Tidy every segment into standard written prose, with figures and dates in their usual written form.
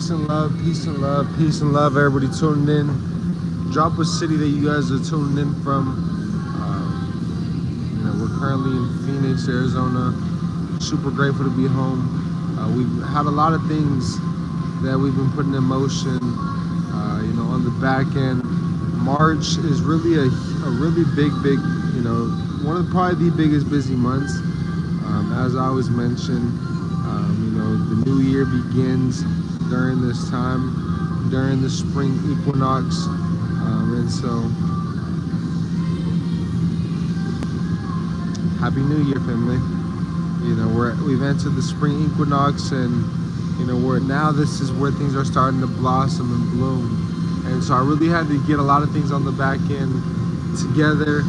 Peace and love, peace and love, peace and love, everybody tuning in. Drop a city that you guys are tuning in from. We're currently in Phoenix, Arizona. Super grateful to be home. We've had a lot of things that we've been putting in motion, on the back end. March is really a really big, one of probably the biggest busy months. As I always mention, the new year begins during this time, during the spring equinox, and so Happy New Year, family. We've entered the spring equinox, and this is where things are starting to blossom and bloom. And so I really had to get a lot of things on the back end together.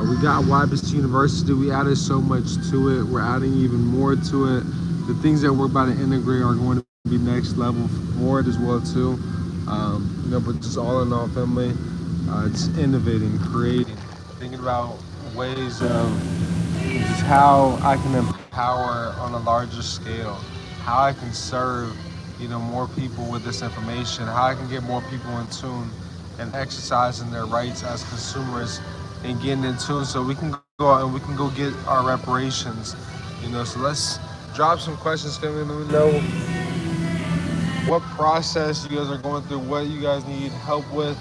We got YBS University. We added so much to it. We're adding even more to it. The things that we're about to integrate are going to be next level for it as well too. But just all in all, family, it's innovating, creating, thinking about ways of just how I can empower on a larger scale, how I can serve, more people with this information, how I can get more people in tune and exercising their rights as consumers and getting in tune so we can go out and we can go get our reparations. So let's drop some questions, family. Let me know what process you guys are going through, what you guys need help with.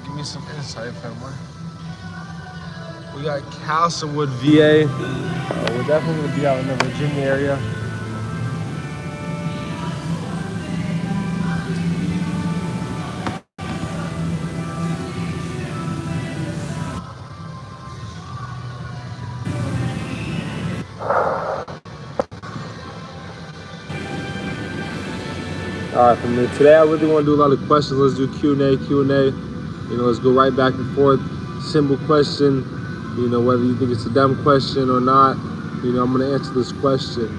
Give me some insight, family. We got Castlewood, VA. We're definitely going to be out in the Virginia area. All right, from today I really want to do a lot of questions. Let's do Q&A. Let's go right back and forth. Simple question, whether you think it's a dumb question or not, I'm going to answer this question.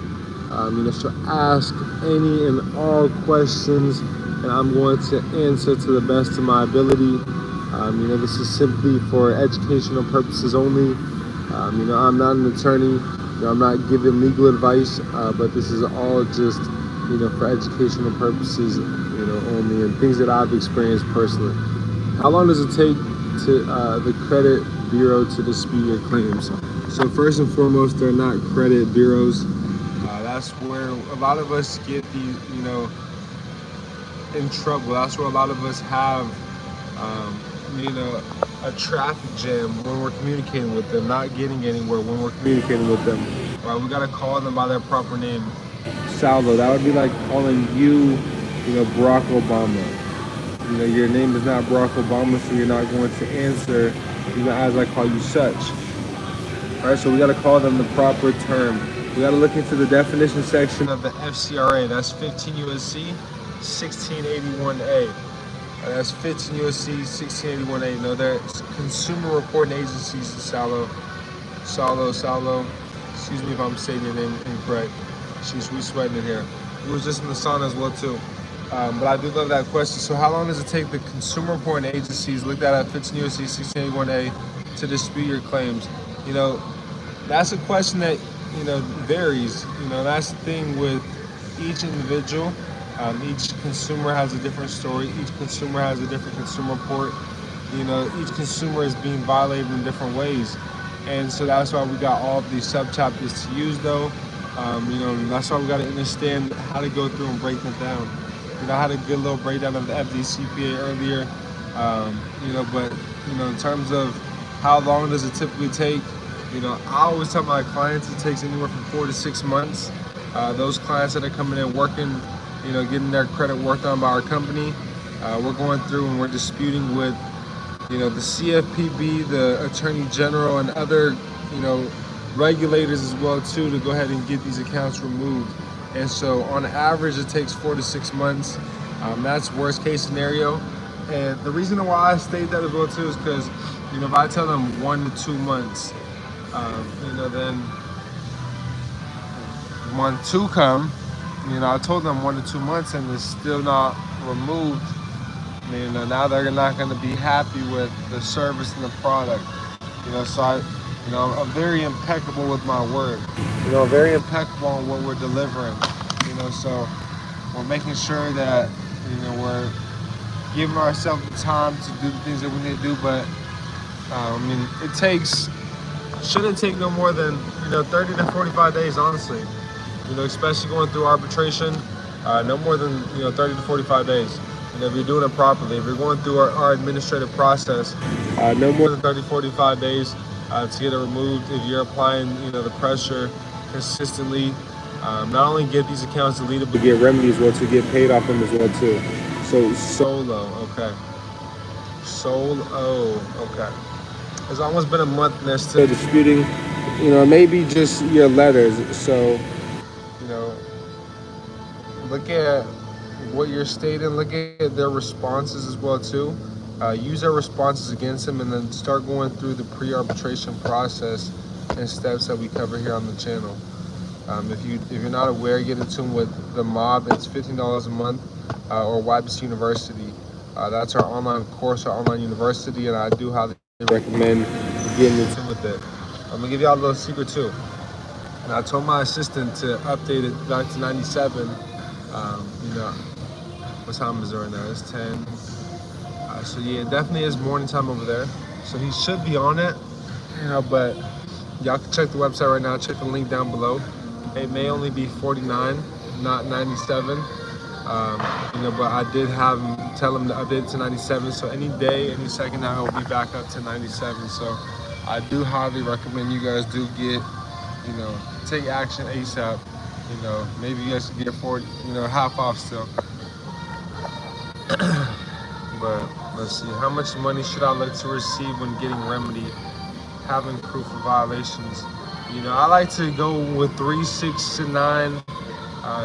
So ask any and all questions, and I'm going to answer to the best of my ability. This is simply for educational purposes only. I'm not an attorney. I'm not giving legal advice, but this is all just for educational purposes, only, and things that I've experienced personally. How long does it take to the credit bureau to dispute your claims? So first and foremost, they're not credit bureaus. That's where a lot of us get in trouble. That's where a lot of us have, a traffic jam when we're communicating with them, not getting anywhere when we're communicating with them. Right? We gotta call them by their proper name. Salvo, that would be like calling you, Barack Obama. Your name is not Barack Obama, so you're not going to answer, as I call you such. All right, so we got to call them the proper term. We got to look into the definition section of the FCRA. That's 15 U.S.C. 1681A. That's 15 U.S.C. 1681A. No, that's Consumer Reporting Agencies, Salo. Excuse me if I'm saying your name incorrect. We sweating in here. We was just in the sauna as well too. But I do love that question. So how long does it take the consumer reporting agencies, look at 15 U.S.C. 1681A, to dispute your claims? That's a question that, varies. That's the thing with each individual. Each consumer has a different story. Each consumer has a different consumer report. Each consumer is being violated in different ways. And so that's why we got all of these sub-chapters to use though. That's why we got to understand how to go through and break them down. I had a good little breakdown of the FDCPA earlier, but in terms of how long does it typically take, I always tell my clients it takes anywhere from 4 to 6 months. Those clients that are coming in working, getting their credit worked on by our company, we're going through and we're disputing with, the CFPB, the Attorney General, and other, regulators as well too, to go ahead and get these accounts removed. And so on average it takes 4 to 6 months. That's worst case scenario. And the reason why I state that as well too is because if I tell them 1 to 2 months, then when 2 come, I told them 1 to 2 months and it's still not removed. Now they're not going to be happy with the service and the product. So You know, I'm very impeccable with my word. You know, very impeccable on what we're delivering. You know, so we're making sure that, you know, we're giving ourselves the time to do the things that we need to do. But I mean, shouldn't take no more than, you know, 30 to 45 days, honestly. You know, especially going through arbitration, no more than, you know, 30 to 45 days. You know, if you're doing it properly, if you're going through our administrative process, no more than 30, 45 days to get it removed. If you're applying, you know, the pressure consistently, not only get these accounts deleted, but get remedies as well to get paid off them as well too. So solo, okay. Solo, okay. It's almost been a month and they're still disputing, you know, maybe just your letters. So, you know, look at what you're stating, look at their responses as well too. Use their responses against them, and then start going through the pre-arbitration process and steps that we cover here on the channel. If you're not aware, get in tune with the mob. It's $15 a month, or YBC University. That's our online course, our online university, and I do highly recommend getting in tune with it. I'm gonna give y'all a little secret too. And I told my assistant to update it back to 97. You know, what time is it right now? It's 10. So yeah, it definitely is morning time over there. So he should be on it, you know, but y'all can check the website right now. Check the link down below. It may only be 49, not 97. You know, but I did tell him to update it to 97. So any day, any second now, he'll be back up to 97. So I do highly recommend you guys do get, you know, take action ASAP. You know, maybe you guys can get 40, you know, half off still. But let's see, how much money should I look to receive when getting remedy, having proof of violations? You know, I like to go with 3, 6 to 9,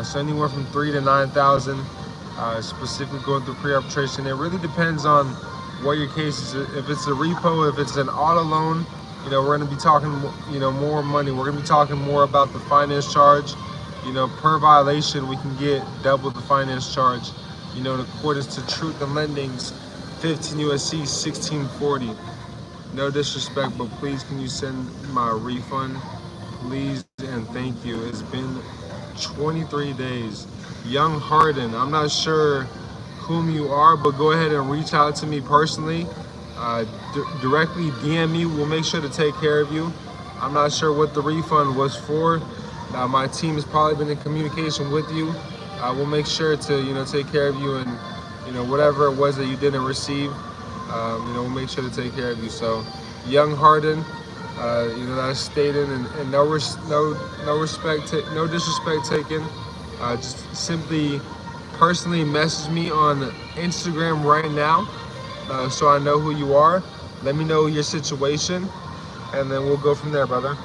so anywhere from 3 to 9,000. Specifically going through pre-arbitration. It really depends on what your case is. If it's a repo, if it's an auto loan, you know, we're going to be talking, you know, more money. We're going to be talking more about the finance charge. You know, per violation, we can get double the finance charge. You know, in accordance to Truth in Lending's 15 USC 1640. No disrespect, but please can you send my refund? Please and thank you. It's been 23 days. Young Harden, I'm not sure whom you are, but go ahead and reach out to me personally. Directly DM me. We'll make sure to take care of you. I'm not sure what the refund was for. My team has probably been in communication with you. We'll make sure to, you know, take care of you, and, you know, whatever it was that you didn't receive, you know, we'll make sure to take care of you. So, Young Harden, you know, that's stated, and no disrespect taken. Just simply personally message me on Instagram right now, so I know who you are. Let me know your situation, and then we'll go from there, brother.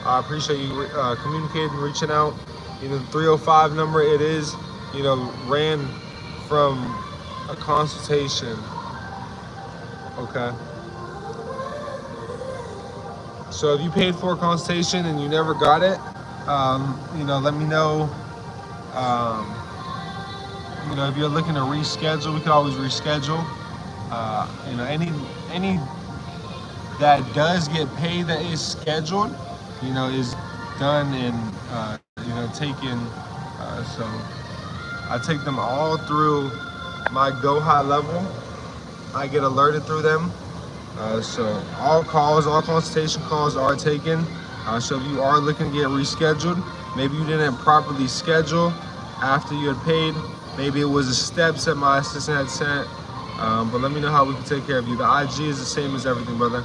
I appreciate you communicating, reaching out. You know, the 305 number, it is, you know, ran from a consultation. Okay. So if you paid for a consultation and you never got it, you know, let me know. You know, if you're looking to reschedule, we can always reschedule. You know, any that does get paid that is scheduled, you know, is done and you know, taken. So I take them all through my Go High level. I get alerted through them. So all consultation calls are taken. So if you are looking to get rescheduled, maybe you didn't properly schedule after you had paid. Maybe it was the steps that my assistant had sent. But let me know how we can take care of you. The IG is the same as everything, brother.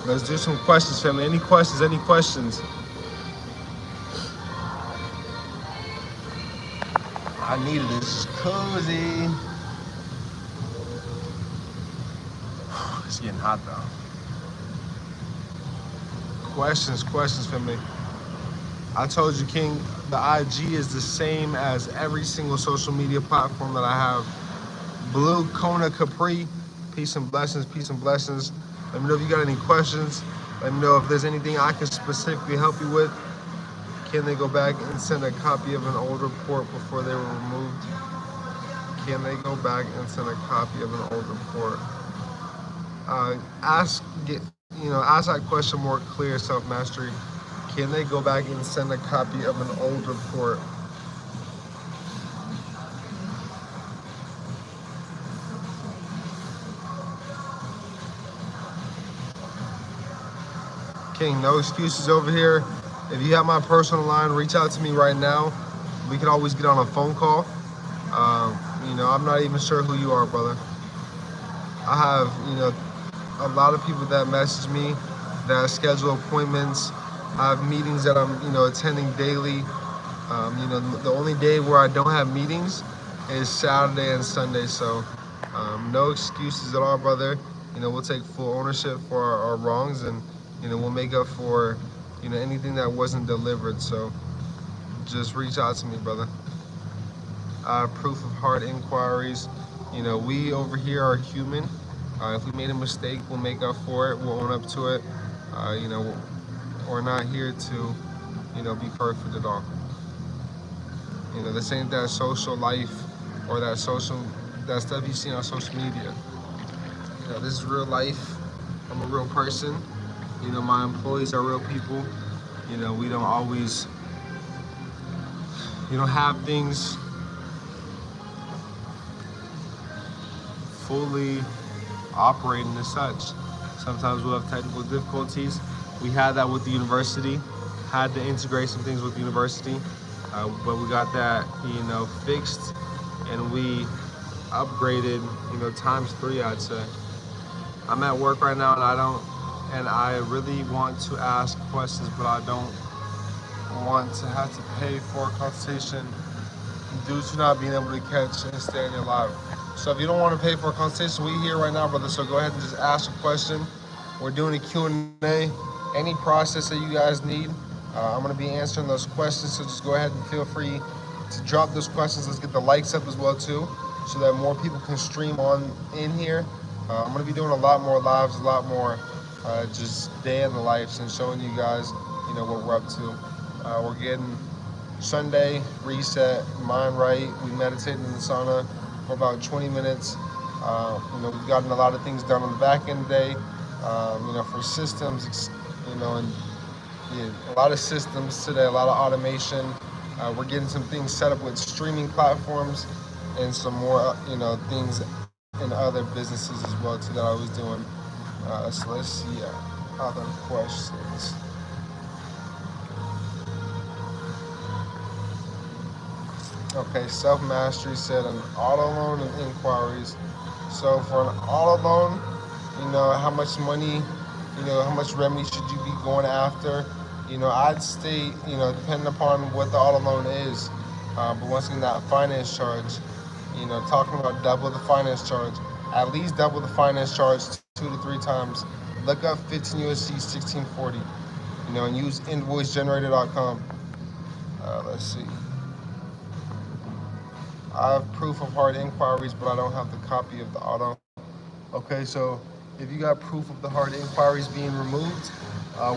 Let's do some questions, family. Any questions? Any questions? I needed this. It's cozy. It's getting hot though. Questions, family. I told you, King, the IG is the same as every single social media platform that I have. Blue Kona Capri. Peace and blessings, peace and blessings. Let me know if you got any questions. Let me know if there's anything I can specifically help you with. Can they go back and send a copy of an old report before they were removed? Can they go back and send a copy of an old report? Ask that question more clear, self-mastery. Can they go back and send a copy of an old report? King, no excuses over here. If you have my personal line, reach out to me right now. We could always get on a phone call. I'm not even sure who you are, brother. I have, a lot of people that message me, that schedule appointments. I have meetings that I'm, attending daily. The only day where I don't have meetings is Saturday and Sunday. So no excuses at all, brother. We'll take full ownership for our wrongs, and we'll make up for anything that wasn't delivered. So just reach out to me, brother. Proof of hard inquiries. We over here are human. If we made a mistake, we'll make up for it. We'll own up to it. We're not here to be perfect at all. This ain't that social life or that stuff you see on social media. This is real life. I'm a real person. My employees are real people. We don't always, have things fully operating as such. Sometimes we'll have technical difficulties. We had that with the university, had to integrate some things with the university, but we got that, fixed, and we upgraded, times 3, I'd say. I'm at work right now, and I really want to ask questions, but I don't want to have to pay for a consultation due to not being able to catch and stay in your live. So if you don't want to pay for a consultation, we here right now, brother. So go ahead and just ask a question. We're doing a Q&A. Any process that you guys need, I'm going to be answering those questions. So just go ahead and feel free to drop those questions. Let's get the likes up as well too, so that more people can stream on in here. I'm going to be doing a lot more lives, a lot more just day in the lives, and showing you guys, what we're up to. We're getting Sunday reset, mind right. We meditated in the sauna for about 20 minutes. We've gotten a lot of things done on the back end today, for systems, and a lot of systems today, a lot of automation. We're getting some things set up with streaming platforms and some more, things in other businesses as well too that I was doing. So let's see other questions. Okay, self-mastery said an auto loan and inquiries. So for an auto loan, how much money, how much remedy should you be going after? I'd state, depending upon what the auto loan is, but once again, that finance charge, talking about double the finance charge, at least double the finance charge 2 to 3 times. Look up 15 USC 1640, and use invoicegenerator.com. Let's see. I have proof of hard inquiries, but I don't have the copy of the auto. Okay, so if you got proof of the hard inquiries being removed,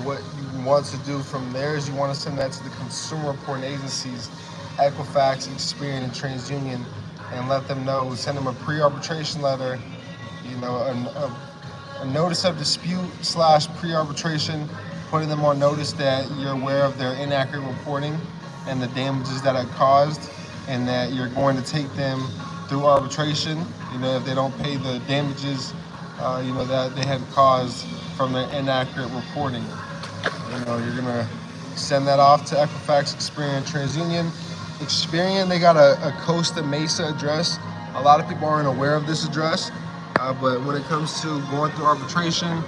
what you want to do from there is you want to send that to the consumer reporting agencies, Equifax, Experian, and TransUnion, and let them know. Send them a pre-arbitration letter, a notice of dispute / pre-arbitration, putting them on notice that you're aware of their inaccurate reporting and the damages that it caused, and that you're going to take them through arbitration, if they don't pay the damages, that they had caused from their inaccurate reporting. You're gonna send that off to Equifax, Experian, TransUnion. Experian, they got a Costa Mesa address. A lot of people aren't aware of this address, but when it comes to going through arbitration,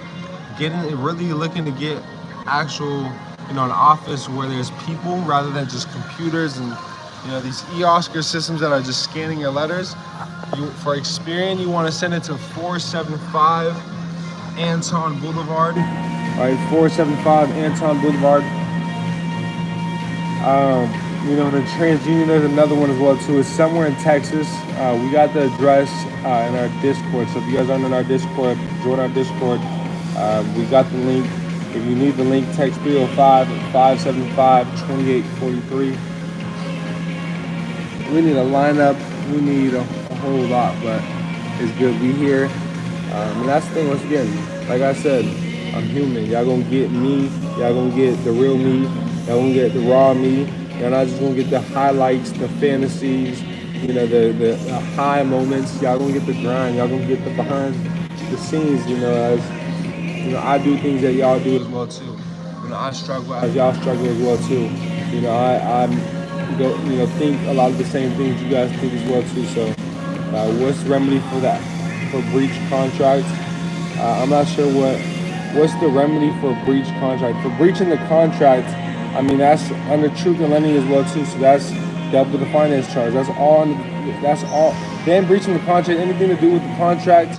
really looking to get actual, an office where there's people rather than just computers and these e-Oscar systems that are just scanning your letters. For Experian, you want to send it to 475 Anton Boulevard. All right, 475 Anton Boulevard. The TransUnion, there's another one as well too. It's somewhere in Texas. We got the address in our Discord. So if you guys aren't in our Discord, join our Discord. We got the link. If you need the link, text 305-575-2843. We need a lineup. We need a whole lot, but it's good to be here. And that's the thing, once again, like I said, I'm human. Y'all gonna get me, y'all gonna get the real me, y'all gonna get the raw me. Y'all not just gonna get the highlights, the fantasies, the high moments. Y'all gonna get the grind, y'all gonna get the behind the scenes, as I do things that y'all do as well too. I struggle as y'all struggle as well too. I think a lot of the same things you guys think as well too. So, what's the remedy for that? For breach contracts? I'm not sure what's the remedy for breach contract. For breaching the contract, I mean that's under truth in lending as well too. So that's double the finance charge. That's all. Then breaching the contract, anything to do with the contract,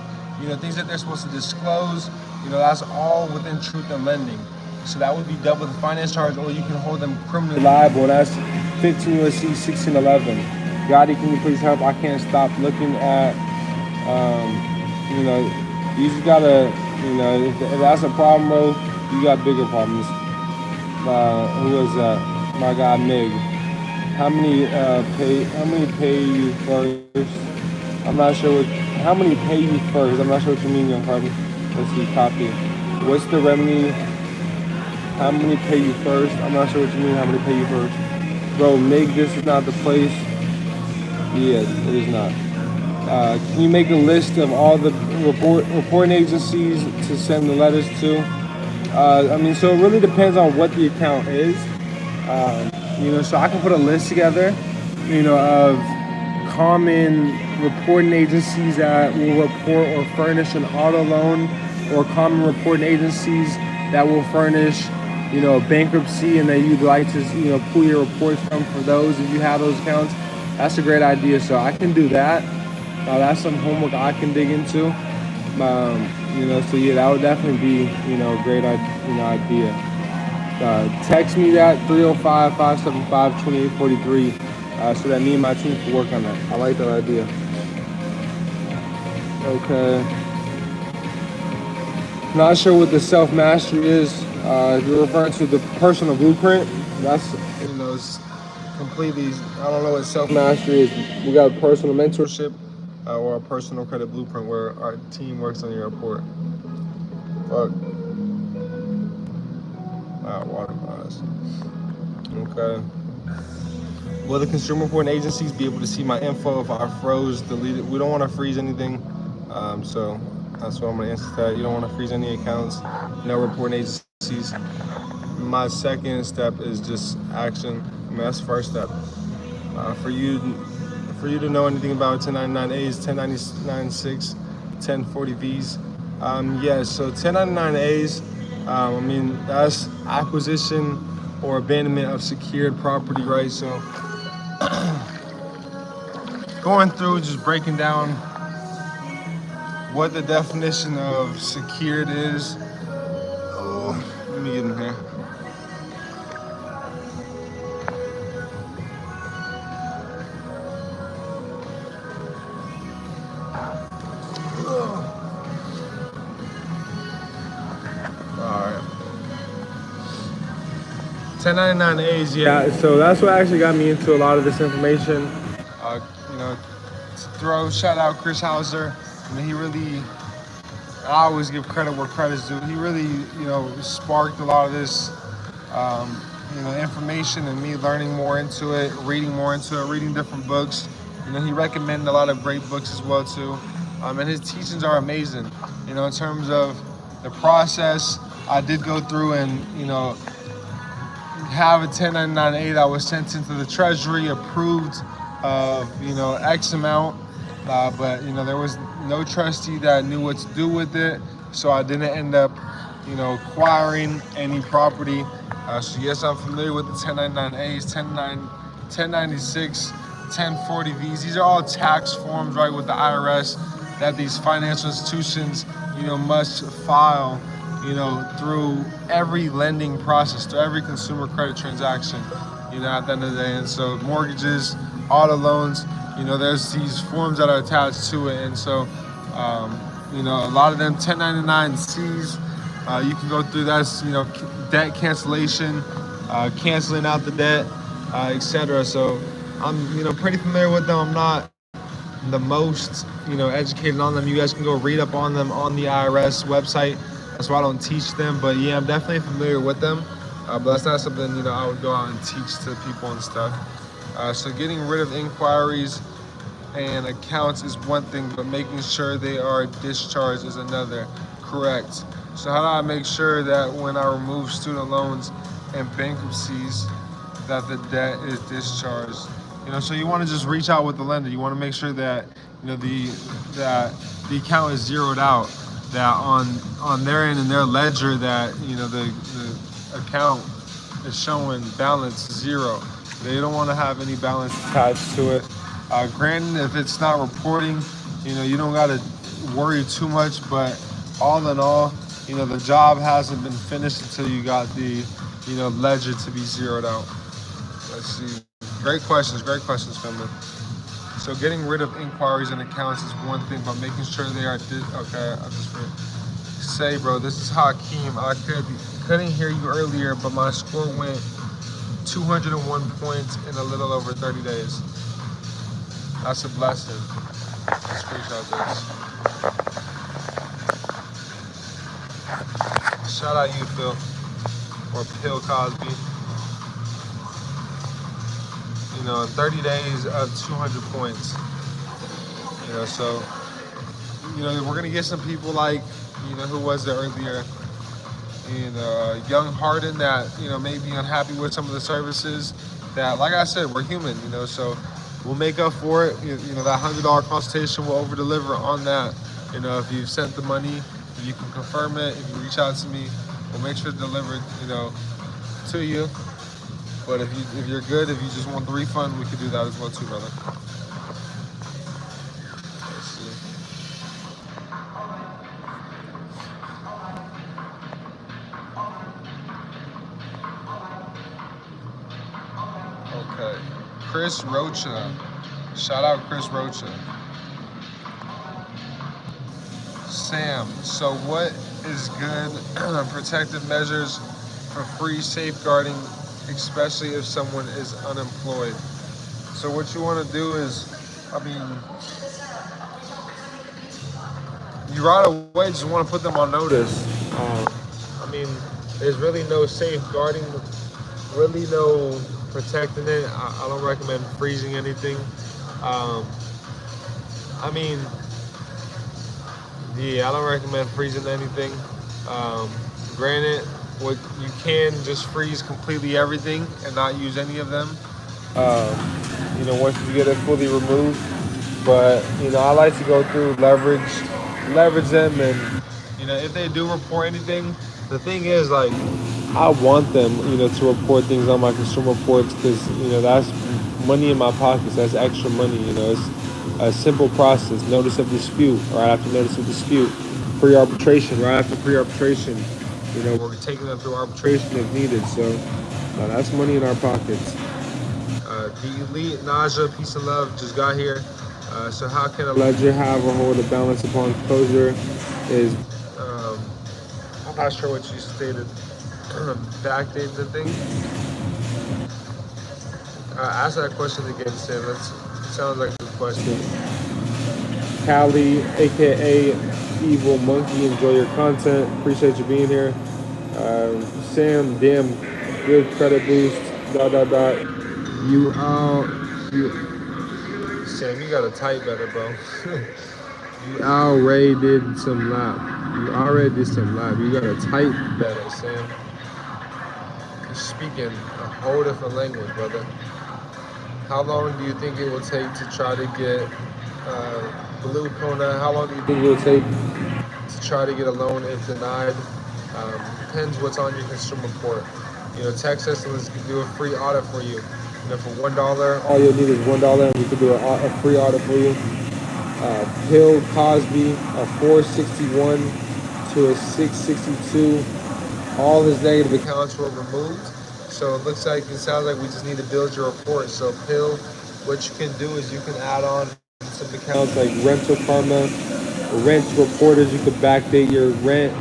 things that they're supposed to disclose, that's all within truth in lending. So that would be double the finance charge, or you can hold them criminally liable. That's 15 U.S.C. 1611. Gotti, can you please help? I can't stop looking at, you just gotta, if that's a problem, bro, you got bigger problems. Who was that? My guy, Mig. How many pay you first? I'm not sure how many pay you first? I'm not sure what you mean, young partner. Let's see, copy. What's the remedy? How many pay you first? I'm not sure what you mean, how many pay you first. Bro, Mig, this is not the place. Yeah, it is not. Can you make a list of all the reporting agencies to send the letters to? So it really depends on what the account is. So I can put a list together, of common reporting agencies that will report or furnish an auto loan, or common reporting agencies that will furnish, bankruptcy, and that you'd like to, pull your reports from for those if you have those accounts. That's a great idea. So I can do that. That's some homework I can dig into. So yeah, that would definitely be, a great, idea. Text me that 305-575-2843 so that me and my team can work on that. I like that idea. Okay. Not sure what the self-mastery is. If you're referring to the personal blueprint, that's, it's completely, I don't know what self-mastery is. We got a personal mentorship or a personal credit blueprint where our team works on your report. Fuck. Water bias. Okay. Will the consumer reporting agencies be able to see my info if I froze, deleted? We don't want to freeze anything. So that's what I'm going to answer to that. You don't want to freeze any accounts. No reporting agencies. My second step is just action. That's the first step. For you to know anything about 1099As, 1099-6, 1040Vs. Yes, so 1099As, that's acquisition or abandonment of secured property, right? So going through, just breaking down what the definition of secured is. Oh, let me get in here. Alright. 1099As, yeah. So that's what actually got me into a lot of this information. To shout out Chris Hauser. He really, I always give credit where credit's due. He really, sparked a lot of this, information and me learning more into it, reading more into it, reading different books. He recommended a lot of great books as well too. And his teachings are amazing. In terms of the process, I did go through and, have a 1099A that was sent into the Treasury, approved of, X amount. But there was no trustee that knew what to do with it, so I didn't end up, acquiring any property. So yes, I'm familiar with the 1099As, 1096, 1040Vs. These are all tax forms, right, with the IRS that these financial institutions, must file, through every lending process, through every consumer credit transaction, at the end of the day. And so mortgages, auto loans, there's these forms that are attached to it. And so, a lot of them 1099Cs, you can go through. That's, debt cancellation, canceling out the debt, etc. So I'm, pretty familiar with them. I'm not, the most, educated on them. You guys can go read up on them on the IRS website. That's why I don't teach them, but yeah, I'm definitely familiar with them. But that's not something, I would go out and teach to people and stuff. So getting rid of inquiries and accounts is one thing, but making sure they are discharged is another. Correct. So how do I make sure that when I remove student loans and bankruptcies, that the debt is discharged? So you want to just reach out with the lender. You want to make sure that the account is zeroed out, that on their end in their ledger that the account is showing balance zero. They don't want to have any balance attached to it. Granted, if it's not reporting, you don't got to worry too much, but all in all, the job hasn't been finished until you got the ledger to be zeroed out. Let's see. Great questions, family. So getting rid of inquiries and accounts is one thing, but making sure they are okay. I just say, bro, this is Hakeem. I couldn't hear you earlier, but my score went 201 points in a little over 30 days. That's a blessing. Let's screenshot this. Shout out you, Phil, or Pill Cosby. In 30 days of 200 points. So, we're gonna get some people like, who was there earlier? Young Harden that, may be unhappy with some of the services that, like I said, we're human, so we'll make up for it. That $100 consultation will over deliver on that. If you've sent the money, if you can confirm it, if you reach out to me, we'll make sure to deliver it, to you. But if you're good, if you just want the refund, we could do that as well too, brother. Let's see. Okay. Chris Rocha. Shout out Chris Rocha. Sam, so what is good protective measures for free safeguarding, especially if someone is unemployed? So what you want to do is, you right away just want to put them on notice. There's really no safeguarding, really no protecting it. I don't recommend freezing anything. I don't recommend freezing anything. Granted, you can just freeze completely everything and not use any of them. Once you get it fully removed. But I like to go through leverage them, and if they do report anything, the thing is, like, I want them to report things on my consumer reports, because that's money in my pockets. That's extra money. It's a simple process. Notice of dispute, right after notice of dispute. Pre-arbitration, right after pre-arbitration. We're taking them through arbitration if needed. So that's money in our pockets. Delete Naja, peace and love, just got here. So how can a ledger have or hold a balance upon closure? Is I'm not sure what you stated. Backdate the thing. Ask that question again, Sam. That sounds like a good question. Callie, aka Evil Monkey, enjoy your content. Appreciate you being here. Sam, damn, good credit boost. ... Sam, you gotta type better, bro. You already did some lap. You gotta type better, Sam. You're speaking a whole different language, brother. How long do you think it will take to try to get Blue Kona? How long do you think it will take to try to get a loan if denied? Depends what's on your consumer report. Texas Excellence can do a free audit for you. For $1, all you'll need is $1, and we can do a free audit for you. Bill Cosby, a 461 to a 662. All his negative accounts were removed. So it sounds like we just need to build your report. So Pill, what you can do is you can add on some accounts like Rental Karma, Rent Reporters. You could backdate your rent.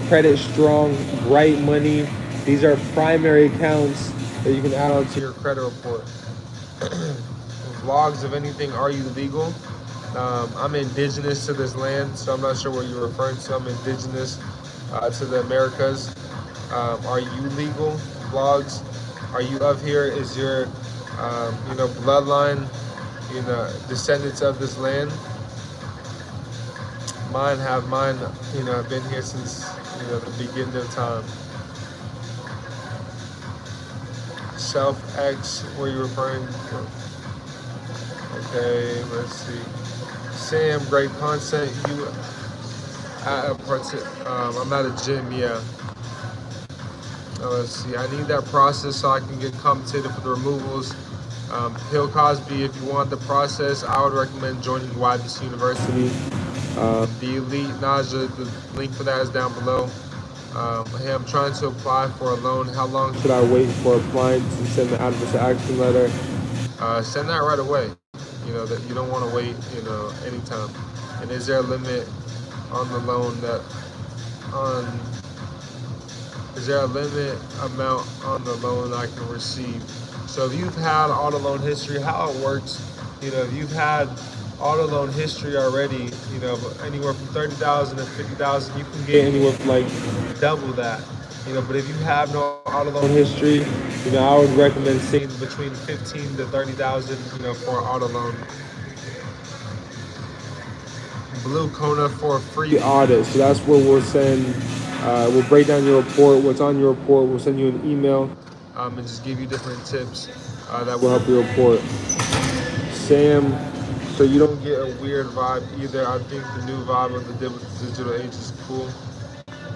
Credit Strong, Bright Money. These are primary accounts that you can add on to your credit report. Vlogs of anything. Are you legal? I'm indigenous to this land, so I'm not sure what you're referring to. I'm indigenous to the Americas. Are you legal? Vlogs? Are you of here? Is your, bloodline, descendants of this land? Mine, have been here since, the beginning of time. Self X, what are you referring to? Okay, let's see. Sam, great content. I'm at a gym, yeah. Let's see, I need that process so I can get compensated for the removals. Bill Cosby, if you want the process, I would recommend joining YBC University. The Elite Naja, the link for that is down below. Hey, I'm trying to apply for a loan. How long should I wait for applying to send the adverse action letter? Send that right away. That you don't want to wait, anytime. And is there a limit on the loan is there a limit amount on the loan I can receive? So if you've had auto loan history, how it works, if you've had auto loan history already, anywhere from 30,000 to 50,000, you can get anywhere from like double that. But if you have no auto loan history, I would recommend seeing between 15 to 30,000, for an auto loan. Blue Kona for a free audit. So that's where we'll send, we'll break down your report, what's on your report. We'll send you an email and just give you different tips that will help your report. Sam, so you don't get a weird vibe either. I think the new vibe of the digital age is cool.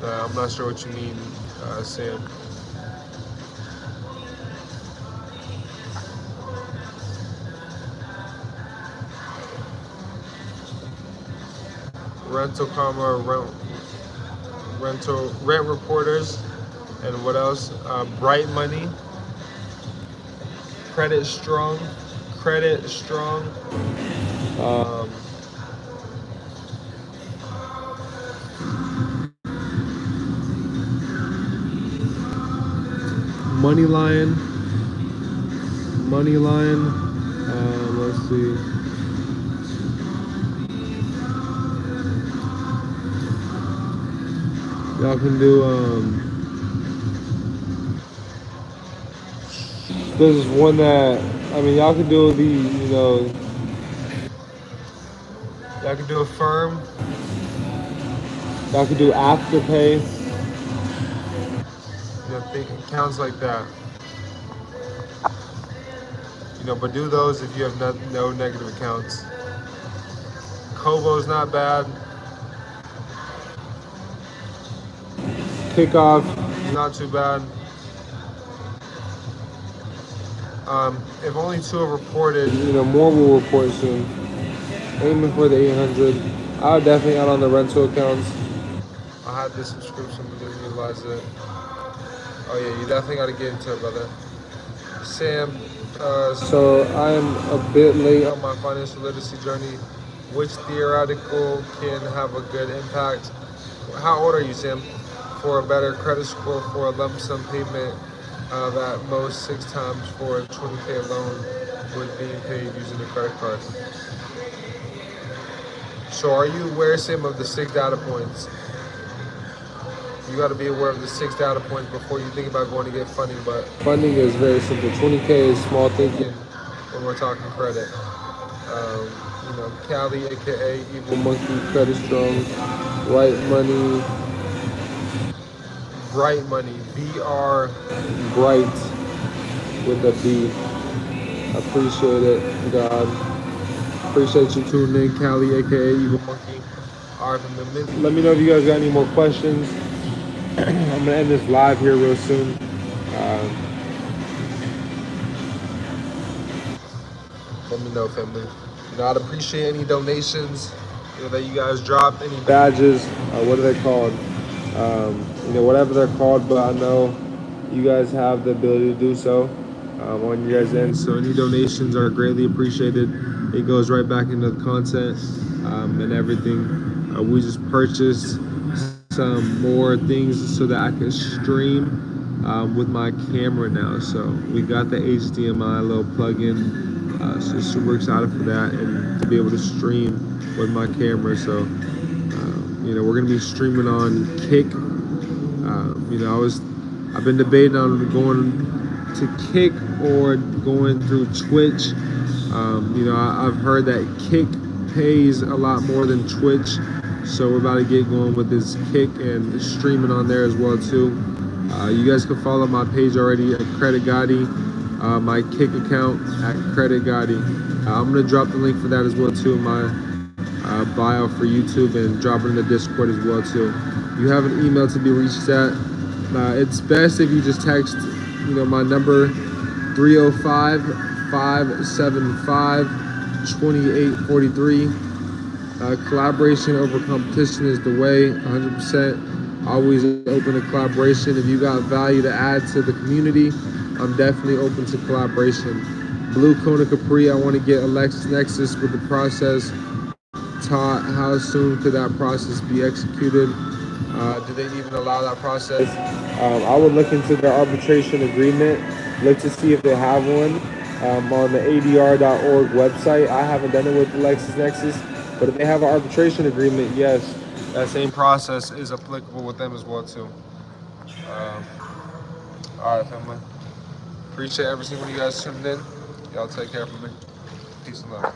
I'm not sure what you mean, Sam. Rental Karma, rent reporters, and what else? Bright Money, Credit Strong, Money Lion, let's see. Y'all can do, there's one that, y'all can do y'all can do Affirm. Y'all can do Afterpay. Accounts like that. But do those if you have no negative accounts. Kobo's not bad. Kickoff, not too bad. If only 2 have reported, more will report soon. Aiming for the 800. I would definitely add on the rental accounts. I had this subscription but didn't utilize it. Oh yeah, you definitely got to get into it, brother. Sam, so I am a bit late on my financial literacy journey. Which theoretical can have a good impact? How old are you, Sam? For a better credit score for a lump sum payment of at most 6 times for a 20K loan with being paid using a credit card. So are you aware, Sam, of the 6 data points? You got to be aware of the 6 data points before you think about going to get funding. But funding is very simple. 20K is small thinking when we're talking credit. Cali, aka Evil Monkey, Credit Strong, Bright Money, BR, Bright with a B. Appreciate it, God. Appreciate you tuning in, Cali, aka Evil Monkey. All right, let me know if you guys got any more questions. I'm gonna end this live here real soon. Let me know, family. I'd appreciate any donations that you guys drop, any badges, what are they called? Whatever they're called, but I know you guys have the ability to do so on your guys' end. So any donations are greatly appreciated. It goes right back into the content and everything. We just purchased some more things so that I can stream with my camera now. So we got the HDMI little plug-in So super excited for that and to be able to stream with my camera. So you know, we're gonna be streaming on Kick. You know, I've been debating on going to Kick or going through Twitch. You know, I've heard that Kick pays a lot more than Twitch, so we're about to get going with this Kick and streaming on there as well too. You guys can follow my page already at CreditGotti, my Kick account at CreditGotti. I'm gonna drop the link for that as well too in my bio for YouTube, and drop it in the Discord as well too. You have an email to be reached at. It's best if you just text, you know, my number 305-575-2843. Collaboration over competition is the way. 100% always open to collaboration. If you got value to add to the community, I'm definitely open to collaboration. Blue Kona Capri, I want to get LexisNexis with the process taught. How soon could that process be executed? Do they even allow that process? I would look into their arbitration agreement, look to see if they have one on the adr.org website. I haven't done it with LexisNexis, but if they have an arbitration agreement, yes, that same process is applicable with them as well too. All right, family. Appreciate every single one of you guys tuned in. Y'all take care for me. Peace and love.